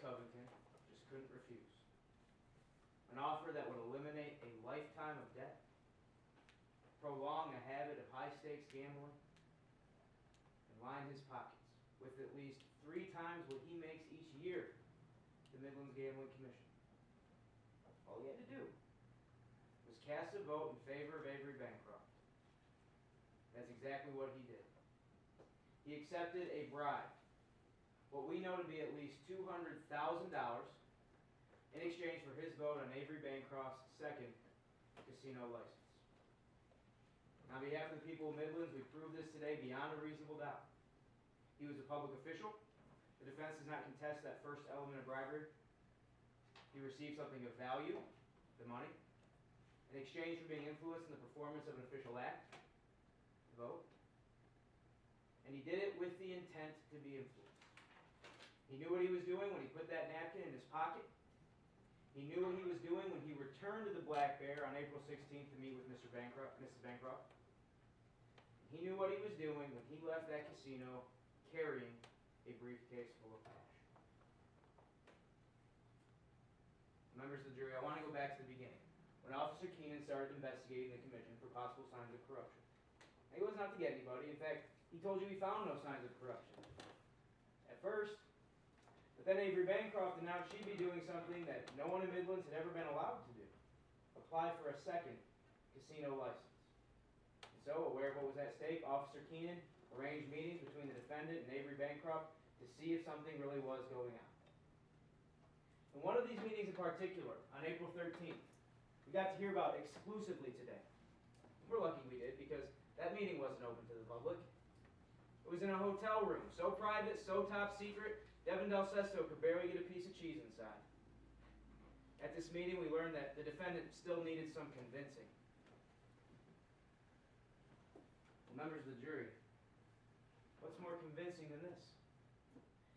Covington just couldn't refuse. An offer that would eliminate a lifetime of debt, prolong a habit of high-stakes gambling, and line his pockets with at least 3 times what he makes each year at the Midlands Gambling Commission. All he had to do was cast a vote in favor of Avery Bancroft. That's exactly what he did. He accepted a bribe, what we know to be at least $200,000, in exchange for his vote on Avery Bancroft's second casino license. On behalf of the people of Midlands, we prove this today beyond a reasonable doubt. He was a public official. The defense does not contest that first element of bribery. He received something of value, the money, in exchange for being influenced in the performance of an official act, the vote. And he did it with the intent to be influenced. He knew what he was doing when he put that napkin in his pocket. He knew what he was doing when he returned to the Black Bear on April 16th to meet with Mrs. Bancroft. He knew what he was doing when he left that casino carrying a briefcase full of cash. Members of the jury, I want to go back to the beginning, when Officer Keenan started investigating the commission for possible signs of corruption. He wasn't out to get anybody. In fact, he told you he found no signs of corruption at first. But then Avery Bancroft announced she'd be doing something that no one in Midlands had ever been allowed to do: apply for a second casino license. And so, aware of what was at stake, Officer Keenan arranged meetings between the defendant and Avery Bancroft to see if something really was going on. In one of these meetings in particular, on April 13th, we got to hear about exclusively today. We're lucky we did, because that meeting wasn't open to the public. It was in a hotel room, so private, so top secret, Devin Del Sesto could barely get a piece of cheese inside. At this meeting, we learned that the defendant still needed some convincing. Well, members of the jury, what's more convincing than this?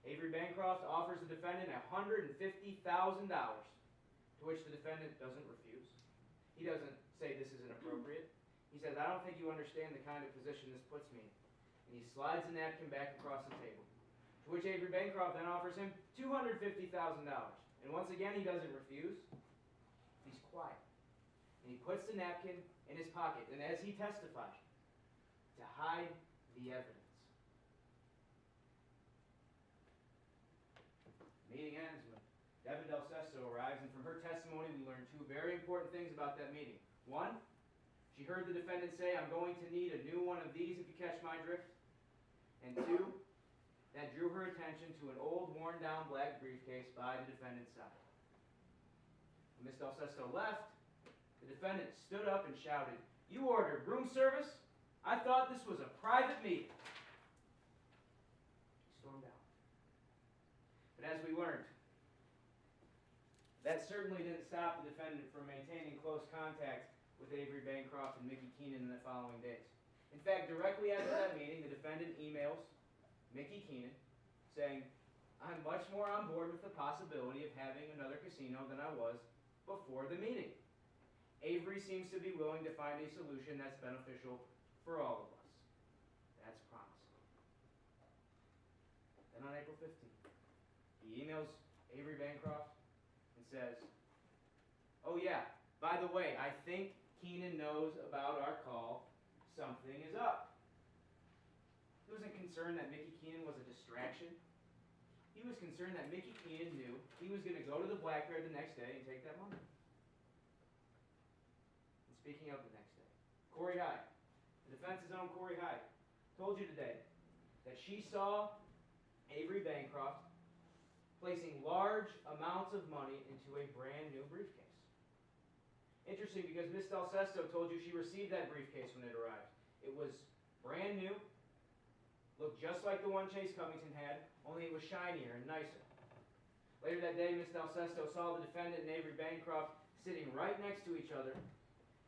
Avery Bancroft offers the defendant $150,000, to which the defendant doesn't refuse. He doesn't say this is inappropriate. He says, "I don't think you understand the kind of position this puts me in." And he slides the napkin back across the table, to which Avery Bancroft then offers him $250,000. And once again, he doesn't refuse. He's quiet. And he puts the napkin in his pocket, and as he testified, to hide the evidence. The meeting ends when Devin Del Sesto arrives, and from her testimony, we learn 2 very important things about that meeting. 1, she heard the defendant say, "I'm going to need a new one of these if you catch my drift." And 2, that drew her attention to an old, worn-down black briefcase by the defendant's side. When Ms. Del Sesto left, the defendant stood up and shouted, "You ordered room service? I thought this was a private meeting." He stormed out. But as we learned, that certainly didn't stop the defendant from maintaining close contact with Avery Bancroft and Mickey Keenan in the following days. In fact, directly after that meeting, the defendant emails Mickey Keenan saying, "I'm much more on board with the possibility of having another casino than I was before the meeting. Avery seems to be willing to find a solution that's beneficial for all of us." That's promising. Then on April 15th, he emails Avery Bancroft and says, "Oh yeah, by the way, I think Keenan knows about our call. Something is up." He wasn't concerned that Mickey Keenan was a distraction. He was concerned that Mickey Keenan knew he was going to go to the Black Bear the next day and take that money. And speaking of the next day, Corey Hyde, the defense's own Corey Hyde, told you today that she saw Avery Bancroft placing large amounts of money into a brand new briefcase. Interesting, because Ms. Del Sesto told you she received that briefcase when it arrived. It was brand new, looked just like the one Chase Covington had, only it was shinier and nicer. Later that day, Ms. Del Sesto saw the defendant and Avery Bancroft sitting right next to each other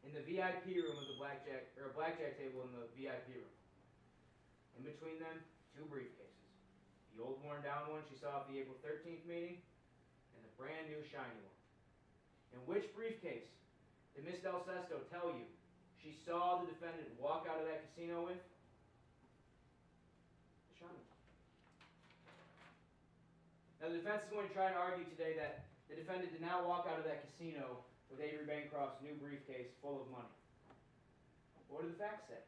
in the VIP room of the blackjack table in the VIP room. In between them, 2 briefcases. The old worn-down one she saw at the April 13th meeting, and the brand new shiny one. In which briefcase did Ms. Del Sesto tell you she saw the defendant walk out of that casino with? The shiny one. Now the defense is going to try to argue today that the defendant did not walk out of that casino with Avery Bancroft's new briefcase full of money. What do the facts say?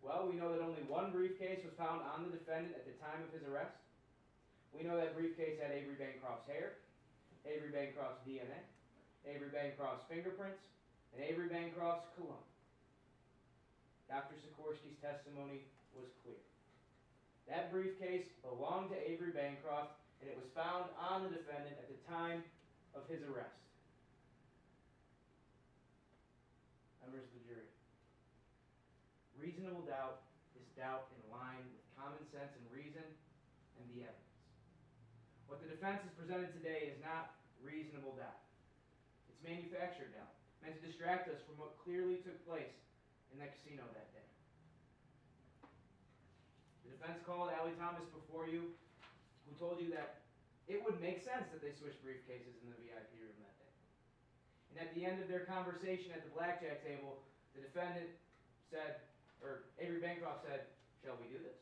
Well, we know that only one briefcase was found on the defendant at the time of his arrest. We know that briefcase had Avery Bancroft's hair, Avery Bancroft's DNA, Avery Bancroft's fingerprints, and Avery Bancroft's cologne. Dr. Sikorsky's testimony was clear. That briefcase belonged to Avery Bancroft, and it was found on the defendant at the time of his arrest. Members of the jury, reasonable doubt is doubt in line with common sense and reason and the evidence. What the defense has presented today is not reasonable doubt. It's manufactured doubt, meant to distract us from what clearly took place in that casino that day. The defense called Allie Thomas before you, who told you that it would make sense that they switched briefcases in the VIP room that day. And at the end of their conversation at the blackjack table, the defendant said, or Avery Bancroft said, "Shall we do this?"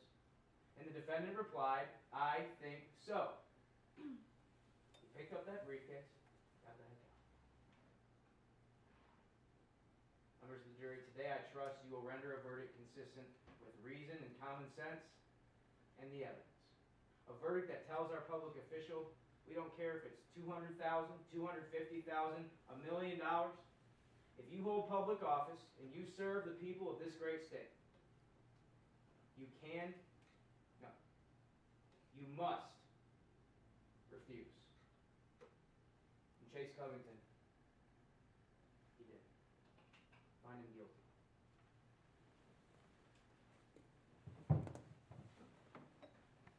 And the defendant replied, "I think so." He picked up that briefcase, got the heck out. Members of the jury, today I trust you will render a verdict consistent with reason and common sense and the evidence. A verdict that tells our public official, we don't care if it's $200,000, $250,000, $1 million. If you hold public office and you serve the people of this great state, you must refuse. I'm Chase Covington.